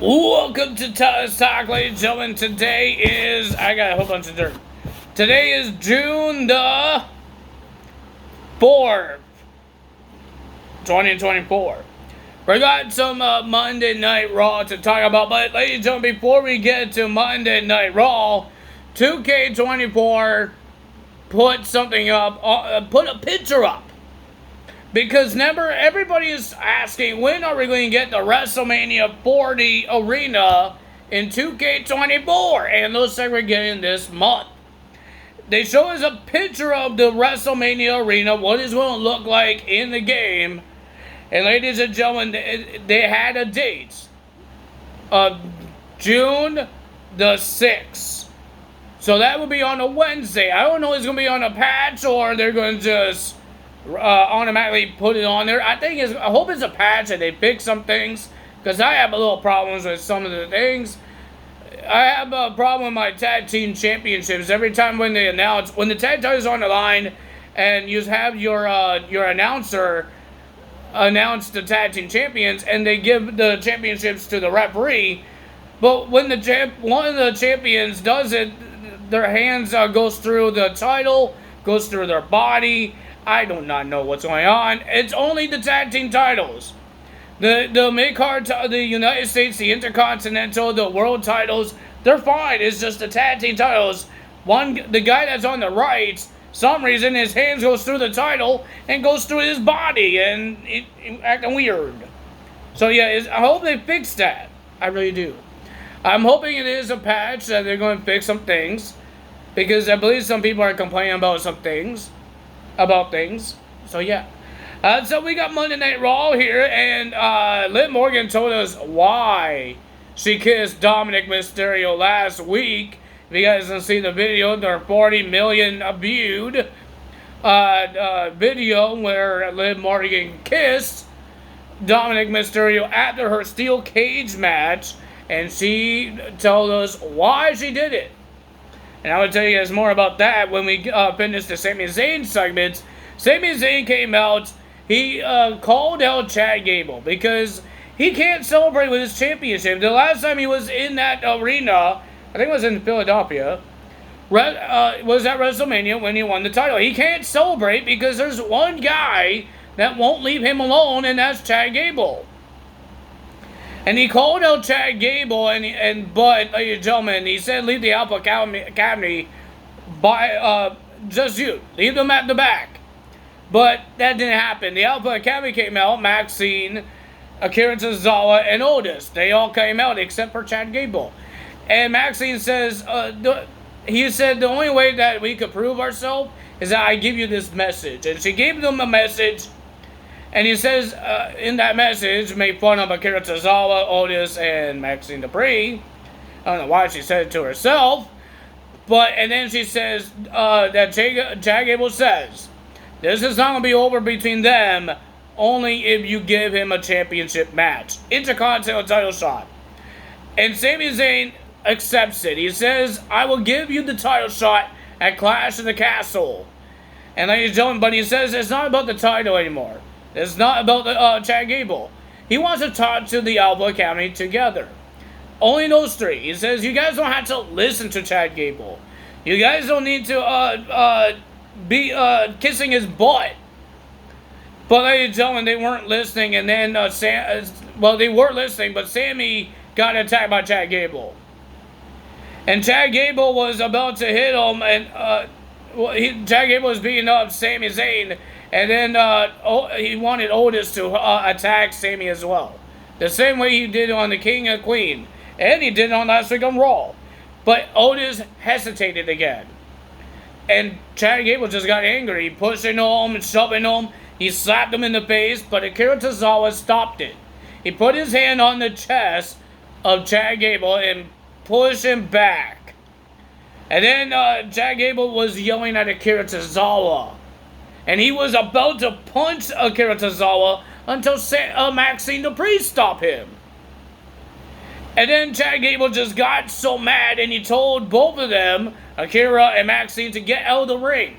Welcome to Talk, ladies and gentlemen. Today is, I got a whole bunch of dirt. Today is June the 4th, 2024. We got some Monday Night Raw to talk about, but ladies and gentlemen, before we get to Monday Night Raw, 2K24 put something up, put a picture up. Because remember, everybody is asking, when are we going to get the WrestleMania 40 arena in 2K24? And it looks like we're getting this month. They show us a picture of the WrestleMania arena, what it's going to look like in the game. And ladies and gentlemen, they had a date of June the 6th. So that will be on a Wednesday. I don't know if it's going to be on a patch or they're going to just automatically put it on there. I hope it's a patch and they fix some things, because I have a little problems with some of the things. I have a problem with my tag team championships. Every time when they announce, when the tag title is on the line, and you have your announcer announce the tag team champions, and they give the championships to the referee, but when one of the champions does it, their hands goes through the title, goes through their body. I do not know what's going on. It's only the tag team titles. The mid-card, the United States, the Intercontinental, the World titles, they're fine. It's just the tag team titles. The guy that's on the right, some reason his hands goes through the title and goes through his body, and it acting weird. So yeah, I hope they fix that. I really do. I'm hoping it is a patch that they're going to fix some things, because I believe some people are complaining about some things. So yeah. So we got Monday Night Raw here, and Liv Morgan told us why she kissed Dominic Mysterio last week. If you guys can see the video, their 40 million viewed video where Liv Morgan kissed Dominic Mysterio after her steel cage match, and she told us why she did it. And I will tell you guys more about that when we finish the Sami Zayn segments. Sami Zayn came out. He called out Chad Gable because he can't celebrate with his championship. The last time he was in that arena, I think it was in Philadelphia, was at WrestleMania when he won the title. He can't celebrate because there's one guy that won't leave him alone, and that's Chad Gable. And he called out Chad Gable, but, ladies and gentlemen, he said, leave the Alpha Academy by, just you. Leave them at the back. But that didn't happen. The Alpha Academy came out, Maxine, Akira Tozawa, and Otis. They all came out except for Chad Gable. And Maxine says, he said, the only way that we could prove ourselves is that I give you this message. And she gave them a message. And he says, in that message, made fun of Akira Tozawa, Otis, and Maxine Dupree. I don't know why she said it to herself. And then she says, that Chad Gable says, this is not going to be over between them, only if you give him a championship match. Intercontinental title shot. And Sami Zayn accepts it. He says, I will give you the title shot at Clash of the Castle. And ladies and gentlemen, but he says it's not about the title anymore. It's not about Chad Gable. He wants to talk to the Alpha Academy together. Only those three. He says, you guys don't have to listen to Chad Gable. You guys don't need to be kissing his butt. But ladies and gentlemen, they weren't listening. And then, they were listening, but Sammy got attacked by Chad Gable. And Chad Gable was about to hit him, and Chad Gable was beating up Sami Zayn. And then he wanted Otis to attack Sami as well. The same way he did on the King and Queen. And he did it on last week on Raw. But Otis hesitated again. And Chad Gable just got angry. He pushing him and shoving him. He slapped him in the face. But Akira Tozawa stopped it. He put his hand on the chest of Chad Gable and pushed him back. And then Chad Gable was yelling at Akira Tozawa. And he was about to punch Akira Tozawa until Maxine Dupree stopped him. And then Chad Gable just got so mad, and he told both of them, Akira and Maxine, to get out of the ring.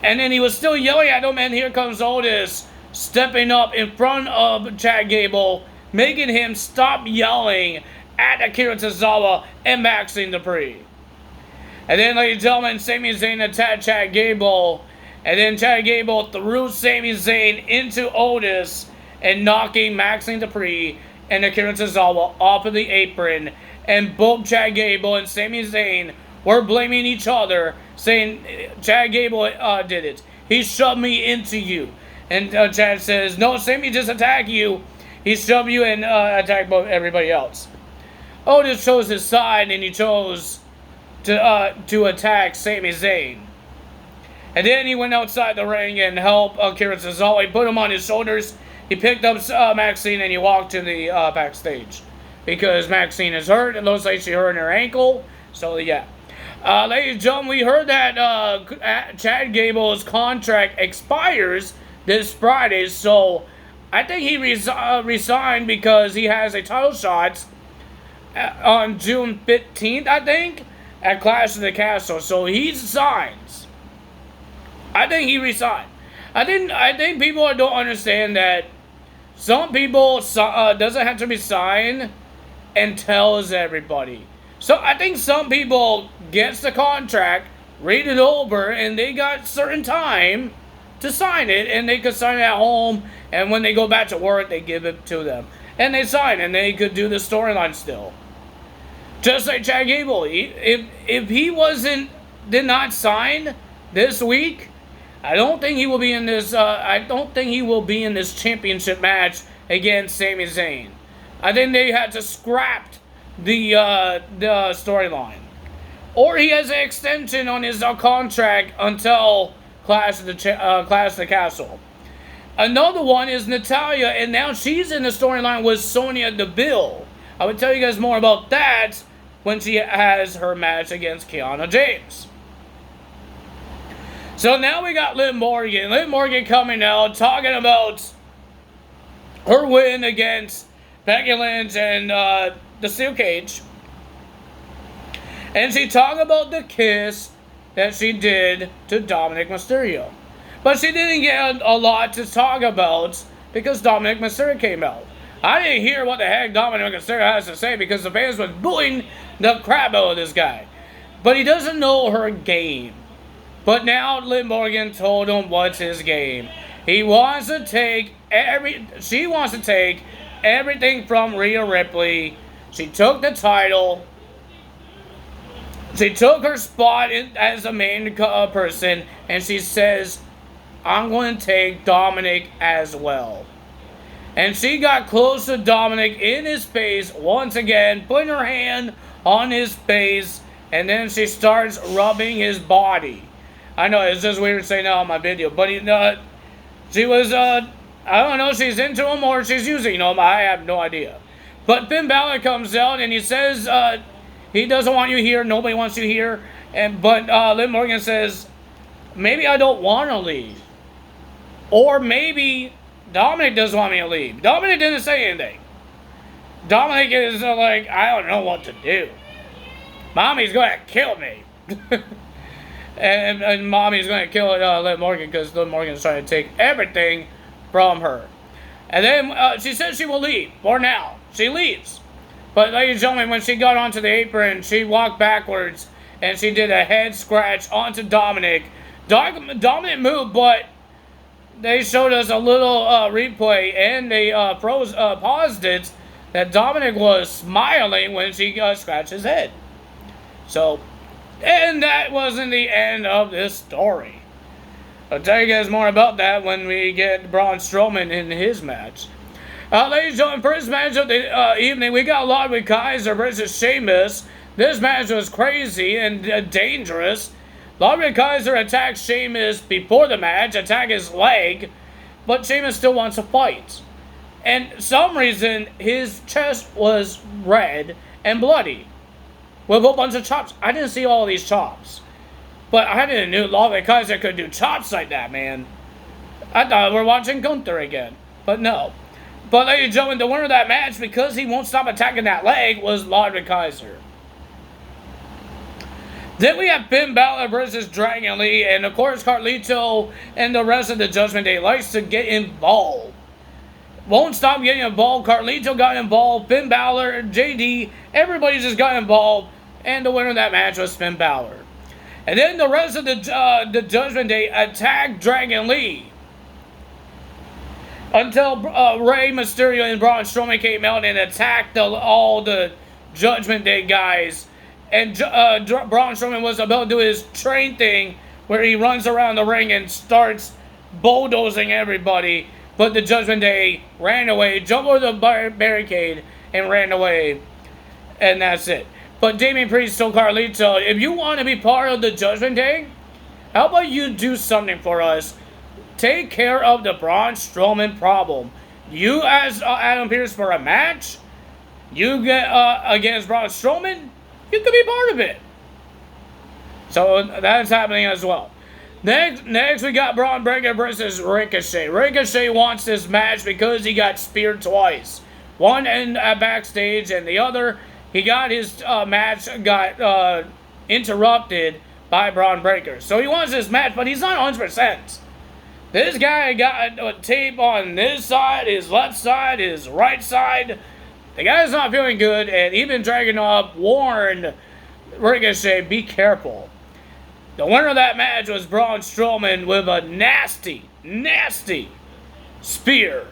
And then he was still yelling at them, and here comes Otis stepping up in front of Chad Gable, making him stop yelling at Akira Tozawa and Maxine Dupree. And then, ladies and gentlemen, Sami Zayn attacked Chad Gable. And then Chad Gable threw Sami Zayn into Otis and knocking Maxine Dupree and Akira Tozawa off of the apron. And both Chad Gable and Sami Zayn were blaming each other, saying Chad Gable did it. He shoved me into you. And Chad says, no, Sami just attacked you. He shoved you and attacked everybody else. Otis chose his side and he chose to attack Sami Zayn. And then he went outside the ring and helped Akira Tozawa. He put him on his shoulders. He picked up Maxine and he walked to the backstage. Because Maxine is hurt. It looks like she hurt her ankle. So, yeah. Ladies and gentlemen, we heard that Chad Gable's contract expires this Friday. So, I think he resigned because he has a title shot on June 15th, I think, at Clash of the Castle. So, he signs. I think he resigned. I think people don't understand that some people doesn't have to resign and tells everybody. So I think some people gets the contract, read it over, and they got certain time to sign it, and they could sign it at home, and when they go back to work, they give it to them. And they sign, and they could do the storyline still. Just like Chad Gable. If he did not sign this week, I don't think he will be in this championship match against Sami Zayn. I think they had to scrap the storyline. Or he has an extension on his contract until Clash of the Castle. Another one is Natalya, and now she's in the storyline with Sonya Deville. I would tell you guys more about that when she has her match against Kiana James. So now we got Liv Morgan. Liv Morgan coming out talking about her win against Becky Lynch and the Steel Cage. And she talked about the kiss that she did to Dominic Mysterio. But she didn't get a lot to talk about because Dominic Mysterio came out. I didn't hear what the heck Dominic Mysterio has to say because the fans was booing the crap out of this guy. But he doesn't know her game. But now Liv Morgan told him what's his game. She wants to take everything from Rhea Ripley. She took the title. She took her spot as a main person, and she says, I'm going to take Dominic as well. And she got close to Dominic in his face once again, putting her hand on his face, and then she starts rubbing his body. I know, it's just weird saying that on my video, but she was, I don't know if she's into him or she's using him. I have no idea. But Finn Balor comes out and he says he doesn't want you here. Nobody wants you here. But Liv Morgan says, maybe I don't want to leave. Or maybe Dominic doesn't want me to leave. Dominic didn't say anything. Dominic is like, I don't know what to do. Mommy's going to kill me. and Mommy's going to kill Liv Morgan because Liv Morgan's trying to take everything from her. And then she says she will leave. For now. She leaves. But ladies and gentlemen, when she got onto the apron, she walked backwards and she did a head scratch onto Dominic. Dominic moved, but they showed us a little replay and they paused it that Dominic was smiling when she scratched his head. So, and that wasn't the end of this story. I'll tell you guys more about that when we get Braun Strowman in his match. Ladies and gentlemen, first match of the evening, we got Ludwig Kaiser versus Sheamus. This match was crazy and dangerous. Ludwig Kaiser attacked Sheamus before the match, attacked his leg, but Sheamus still wants to fight. And for some reason, his chest was red and bloody with a bunch of chops. I didn't see all these chops, but I didn't know Ludwig Kaiser could do chops like that, man. I thought we were watching Gunther again, but no. But ladies and gentlemen, the winner of that match, because he won't stop attacking that leg, was Ludwig Kaiser. Then we have Finn Balor versus Dragon Lee, and of course Carlito and the rest of the Judgment Day likes to get involved. won't stop getting involved. Carlito got involved. Finn Balor, JD, everybody just got involved. And the winner of that match was Finn Balor. And then the rest of the Judgment Day attacked Dragon Lee. Until Rey Mysterio and Braun Strowman came out and attacked all the Judgment Day guys. And Braun Strowman was about to do his train thing where he runs around the ring and starts bulldozing everybody. But the Judgment Day ran away, jumped over the barricade, and ran away. And that's it. But Damian Priest told Carlito, if you want to be part of the Judgment Day, how about you do something for us? Take care of the Braun Strowman problem. You as Adam Pearce for a match, you get against Braun Strowman, you could be part of it. So that's happening as well. Next we got Braun Breaker versus Ricochet. Ricochet wants this match because he got speared twice. One in backstage and the other, he got his match got interrupted by Braun Breaker. So he wants this match, but he's not 100%. This guy got tape on this side, his left side, his right side. The guy's not feeling good, and even Dragunov warned Ricochet, be careful. The winner of that match was Braun Strowman with a nasty, nasty spear.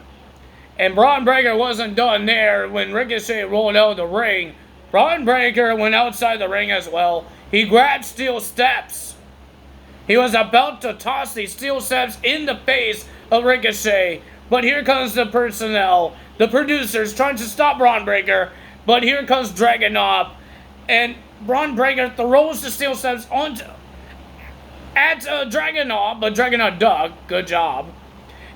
And Braun Breaker wasn't done there. When Ricochet rolled out of the ring, Braun Breaker went outside the ring as well. He grabbed steel steps. He was about to toss these steel steps in the face of Ricochet. But here comes the personnel, the producers, trying to stop Braun Breaker. But here comes Dragunov. And Braun Breaker throws the steel steps at Dragunov. But Dragunov ducked. Good job.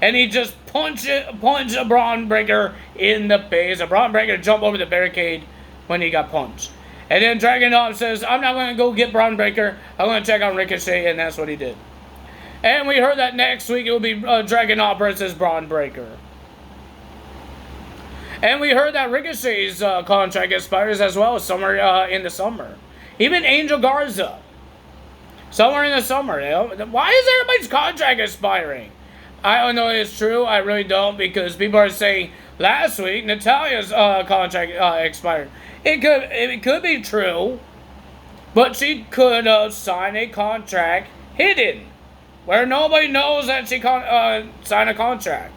And he just punched Braun Breaker in the face. And Braun Breaker jumped over the barricade when he got punched. And then Dragunov says, I'm not going to go get Braun Breaker. I'm going to check on Ricochet, and that's what he did. And we heard that next week it will be Dragunov versus Braun Breaker. And we heard that Ricochet's contract expires as well somewhere in the summer. Even Angel Garza. Somewhere in the summer. You know? Why is everybody's contract expiring? I don't know if it's true. I really don't, because people are saying last week Natalia's contract expired. It could be true, but she could sign a contract hidden, where nobody knows that she signed a contract.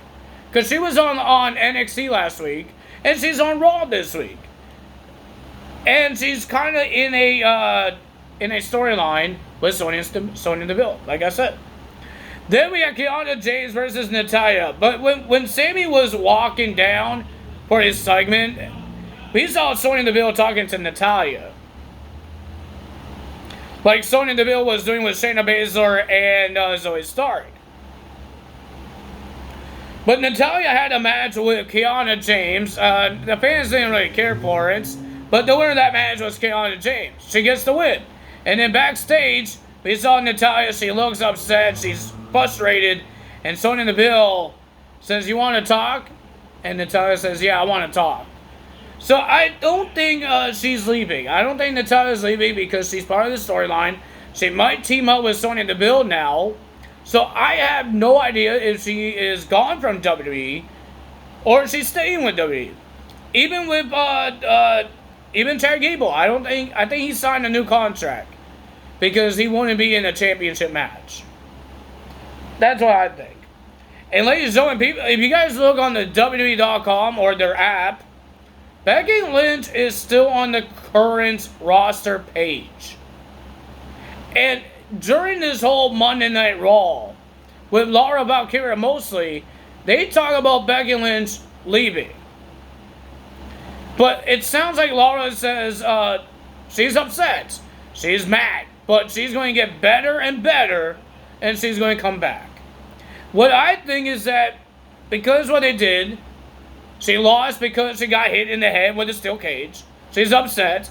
Because she was on NXT last week, and she's on Raw this week. And she's kind of in a storyline with Sonya Deville, like I said. Then we got Kiana James versus Natalya. But when Sami was walking down for his segment, we saw Sonya Deville talking to Natalya. Like Sonya Deville was doing with Shayna Baszler and Zoe Stark. But Natalya had a match with Kiana James. The fans didn't really care for it. But the winner of that match was Kiana James. She gets the win. And then backstage, we saw Natalya. She looks upset. She's frustrated. And Sonya Deville says, you want to talk? And Natalya says, yeah, I want to talk. So I don't think she's leaving. I don't think Natalya's leaving because she's part of the storyline. She might team up with Sonya Deville now. So I have no idea if she is gone from WWE or if she's staying with WWE. Even with even Chad Gable, I think he signed a new contract because he wouldn't be in a championship match. That's what I think. And ladies and gentlemen, people, if you guys look on the WWE.com or their app, Becky Lynch is still on the current roster page. And during this whole Monday Night Raw, with Laura Valkyria mostly, they talk about Becky Lynch leaving. But it sounds like Laura says she's upset. She's mad. But she's going to get better and better, and she's going to come back. What I think is that because what they did, she lost because she got hit in the head with a steel cage. She's upset.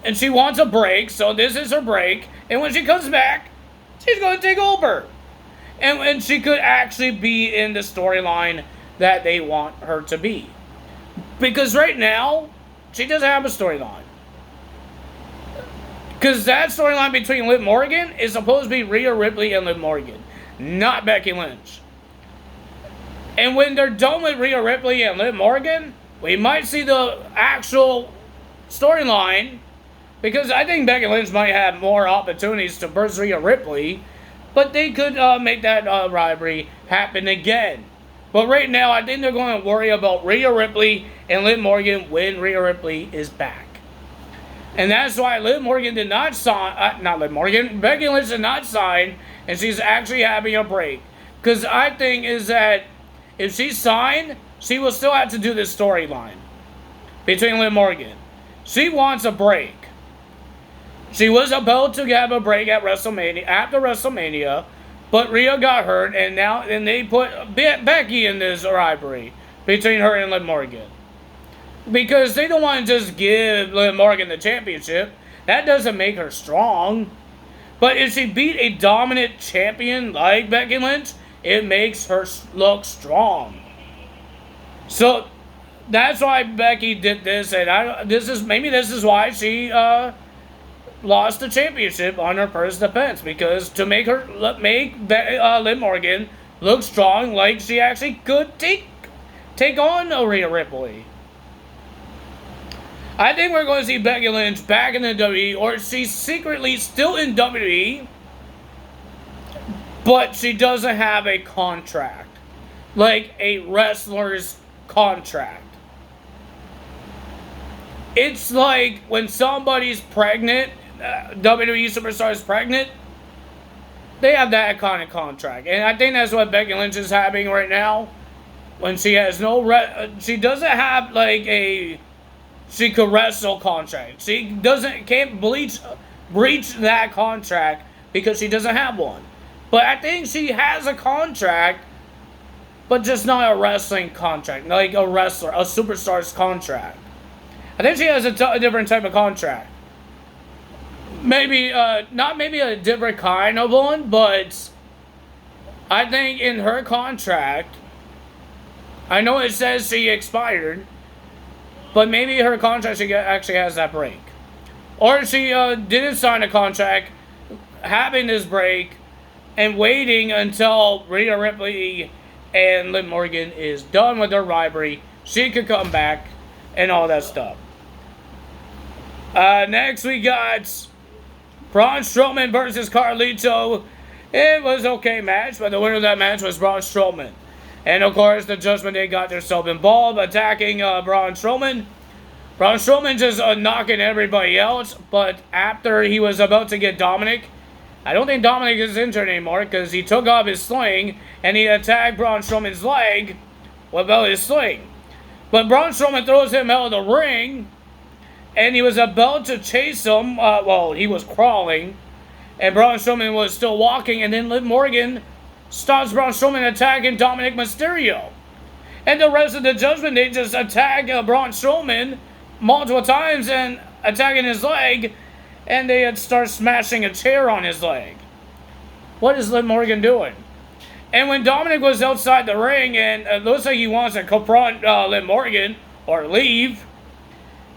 And she wants a break, so this is her break. And when she comes back, she's going to take over. And she could actually be in the storyline that they want her to be. Because right now, she doesn't have a storyline. Because that storyline between Liv Morgan is supposed to be Rhea Ripley and Liv Morgan, not Becky Lynch. And when they're done with Rhea Ripley and Liv Morgan, we might see the actual storyline, because I think Becky Lynch might have more opportunities to versus Rhea Ripley, but they could make that rivalry happen again. But right now, I think they're going to worry about Rhea Ripley and Liv Morgan when Rhea Ripley is back. And that's why Liv Morgan did not sign, Becky Lynch did not sign, and she's actually having a break. Because I think is that if she signed, she will still have to do this storyline between Liv Morgan. She wants a break. She was about to have a break at WrestleMania, after WrestleMania, but Rhea got hurt, and they put Becky in this rivalry between her and Liv Morgan. Because they don't want to just give Liv Morgan the championship. That doesn't make her strong. But if she beat a dominant champion like Becky Lynch, it makes her look strong. So that's why Becky did this, and this is why she lost the championship on her first defense, because to make Liv Morgan look strong, like she actually could take on Rhea Ripley. I think we're going to see Becky Lynch back in the WWE, or she's secretly still in WWE, but she doesn't have a contract, like a wrestler's contract. It's like when somebody's pregnant, WWE superstar is pregnant, they have that kind of contract. And I think that's what Becky Lynch is having right now. When she has she doesn't have like she could wrestle contract. She can't breach that contract because she doesn't have one. But I think she has a contract, but just not a wrestling contract, like a wrestler, a superstar's contract. I think she has a different type of contract. Not maybe a different kind of one, but I think in her contract, I know it says she expired, but maybe her contract she actually has that break. Or she didn't sign a contract, having this break, and waiting until Rhea Ripley and Liv Morgan is done with their rivalry, she could come back and all that stuff. Next we got Braun Strowman versus Carlito. It was an okay match, but the winner of that match was Braun Strowman. And of course, the Judgment Day got themselves involved, attacking Braun Strowman. Braun Strowman just knocking everybody else, but after he was about to get Dominic, I don't think Dominic is injured anymore, because he took off his sling and he attacked Braun Strowman's leg without his sling. But Braun Strowman throws him out of the ring, and he was about to chase him. He was crawling, and Braun Strowman was still walking, and then Liv Morgan stops Braun Strowman attacking Dominic Mysterio. And the rest of the Judgment Day just attack Braun Strowman multiple times and attacking his leg, and they start smashing a chair on his leg. What is Liv Morgan doing? And when Dominic was outside the ring, and it looks like he wants to confront Liv Morgan or leave,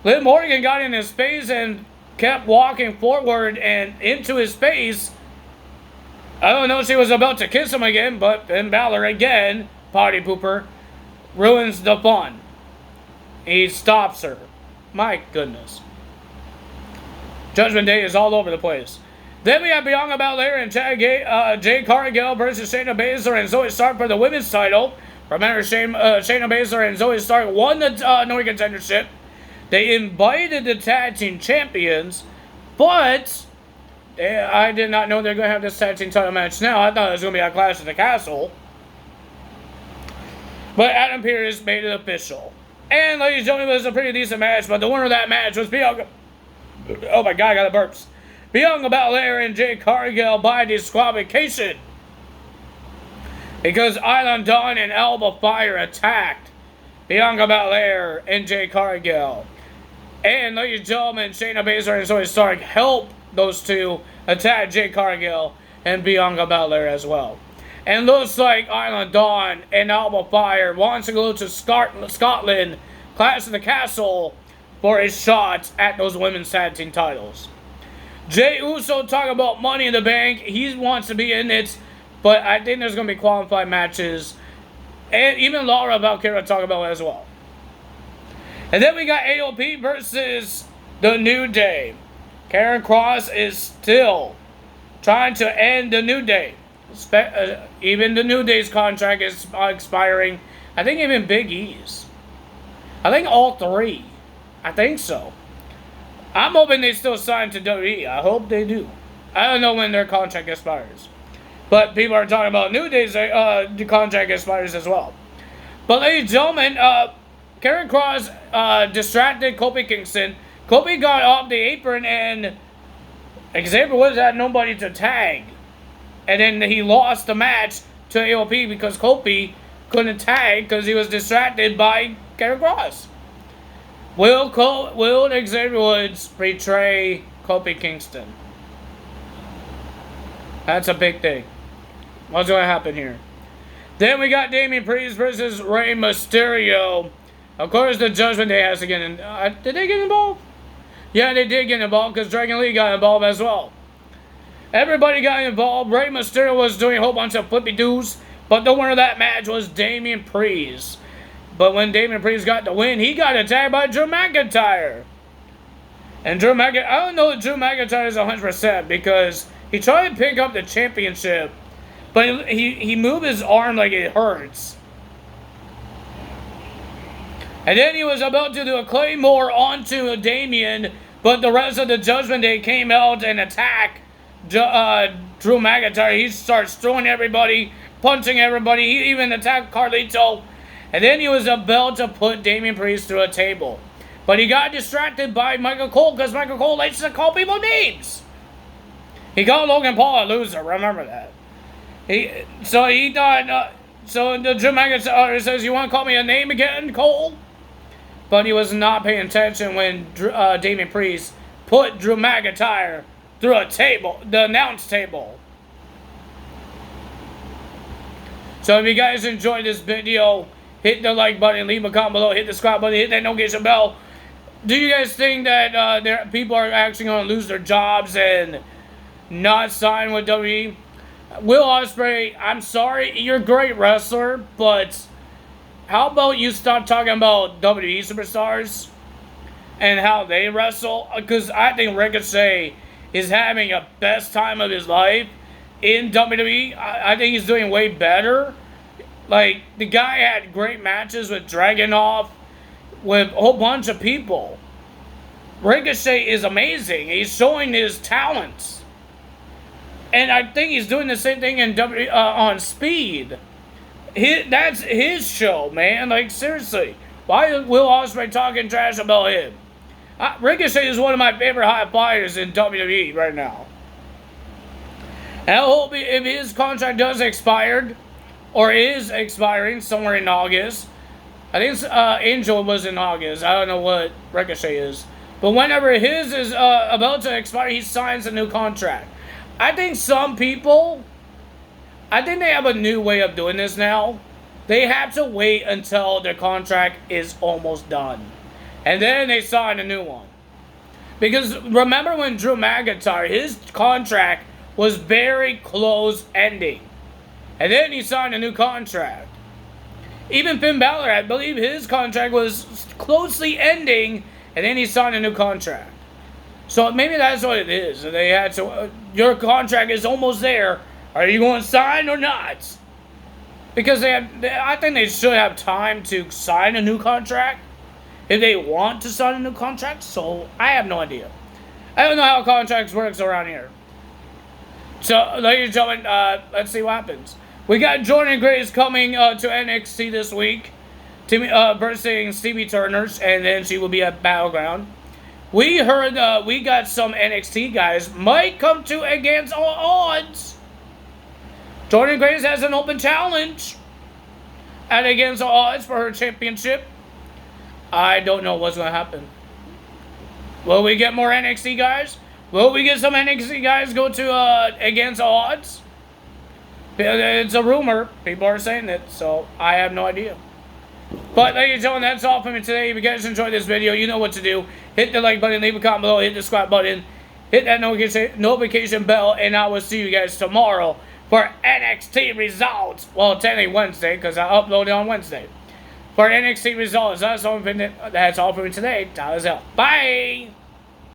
Liv Morgan got in his face and kept walking forward and into his face. I don't know if she was about to kiss him again, but Finn Balor again, party pooper, ruins the fun. He stops her. My goodness. Judgment Day is all over the place. Then we have Bianca Belair and Jade Cargill versus Shayna Baszler and Zoe Stark for the women's title. Remember, Shayna Baszler and Zoe Stark won the North Contendership. They invited the tag team champions, but I did not know they're going to have this tag team title match now. I thought it was going to be a Clash at the Castle. But Adam Pearce made it official. And ladies and gentlemen, it was a pretty decent match, but the winner of that match was Bianca. Oh my god, I got the burps. Bianca Belair and Jade Cargill by disqualification, because Island Dawn and Alba Fire attacked Bianca Belair and Jade Cargill. And ladies and gentlemen, Shayna Baszler and Zoe Stark helped those two attack Jade Cargill and Bianca Belair as well. And looks like Island Dawn and Alba Fire wants to go to Scotland, Clash of the Castle, for a shot at those women's tag team titles. Jey Uso talking about Money in the Bank. He wants to be in it, but I think there's going to be qualified matches And even Laura Valkyria talk about it as well. And then we got AOP versus the New Day. Karen Cross is still trying to end the New Day. Even the New Day's contract is expiring. I think even Big E's. I think all three. I think so. I'm hoping they still sign to WWE. I hope they do. I don't know when their contract expires. But people are talking about New Day's the contract expires as well. But ladies and gentlemen, Karen Cross distracted Kofi Kingston. Kofi got off the apron and Xavier Woods had nobody to tag. And then he lost the match to AOP because Kofi couldn't tag because he was distracted by Karen Cross. Will Xavier Woods betray Kofi Kingston? That's a big thing. What's going to happen here? Then we got Damian Priest versus Rey Mysterio. Of course, the Judgment Day has to get in. Did they get involved? Yeah, they did get involved because Dragon Lee got involved as well. Everybody got involved. Rey Mysterio was doing a whole bunch of flippy doos, but the winner of that match was Damian Priest. But when Damian Priest got the win, he got attacked by Drew McIntyre. And Drew McIntyre, I don't know if Drew McIntyre is 100% because he tried to pick up the championship, but he moved his arm like it hurts. And then he was about to do a Claymore onto Damian, but the rest of the Judgment Day came out and attacked Drew McIntyre. He starts throwing everybody, punching everybody. He even attacked Carlito. And then he was about to put Damian Priest through a table. But he got distracted by Michael Cole because Michael Cole likes to call people names. He called Logan Paul a loser. Remember that. So he thought... so the Drew McIntyre says, "You want to call me a name again, Cole?" But he was not paying attention when Damian Priest put Drew McIntyre through a table, the announce table. So if you guys enjoyed this video, hit the like button, leave a comment below, hit the subscribe button, hit that notification bell. Do you guys think that people are actually going to lose their jobs and not sign with WWE? Will Ospreay, I'm sorry, you're a great wrestler, but how about you stop talking about WWE superstars and how they wrestle? Because I think Ricochet is having a best time of his life in WWE. I think he's doing way better. Like, the guy had great matches with Dragunov, with a whole bunch of people. Ricochet is amazing. He's showing his talents. And I think he's doing the same thing in on Speed. That's his show, man. Like, seriously. Why is Will Ospreay talking trash about him? Ricochet is one of my favorite high flyers in WWE right now. And I hope if his contract does expire, or is expiring somewhere in August. I think Angel was in August. I don't know what Ricochet is. But whenever his is about to expire, he signs a new contract. I think some people, I think they have a new way of doing this now. They have to wait until their contract is almost done. And then they sign a new one. Because remember when Drew McIntyre, his contract was very close ending. And then he signed a new contract. Even Finn Balor, I believe his contract was closely ending, and then he signed a new contract. So maybe that's what it is. They had to, your contract is almost there. Are you going to sign or not? Because I think they should have time to sign a new contract if they want to sign a new contract. So I have no idea. I don't know how contracts works around here. So, ladies and gentlemen, let's see what happens. We got Jordan Grace coming to NXT this week, versus Stevie Turner's, and then she will be at Battleground. We heard we got some NXT guys might come to Against All Odds. Jordan Grace has an open challenge at Against All Odds for her championship. I don't know what's going to happen. Will we get more NXT guys? Will we get some NXT guys go to Against All Odds? It's a rumor. People are saying it, so I have no idea. But ladies and gentlemen, that's all from me today. If you guys enjoyed this video, you know what to do. Hit the like button, leave a comment below, hit the subscribe button, hit that notification bell, and I will see you guys tomorrow for NXT results. Well, technically Wednesday, because I uploaded on Wednesday. For NXT results, that's all for me today. That is all for me today. That is it. Bye!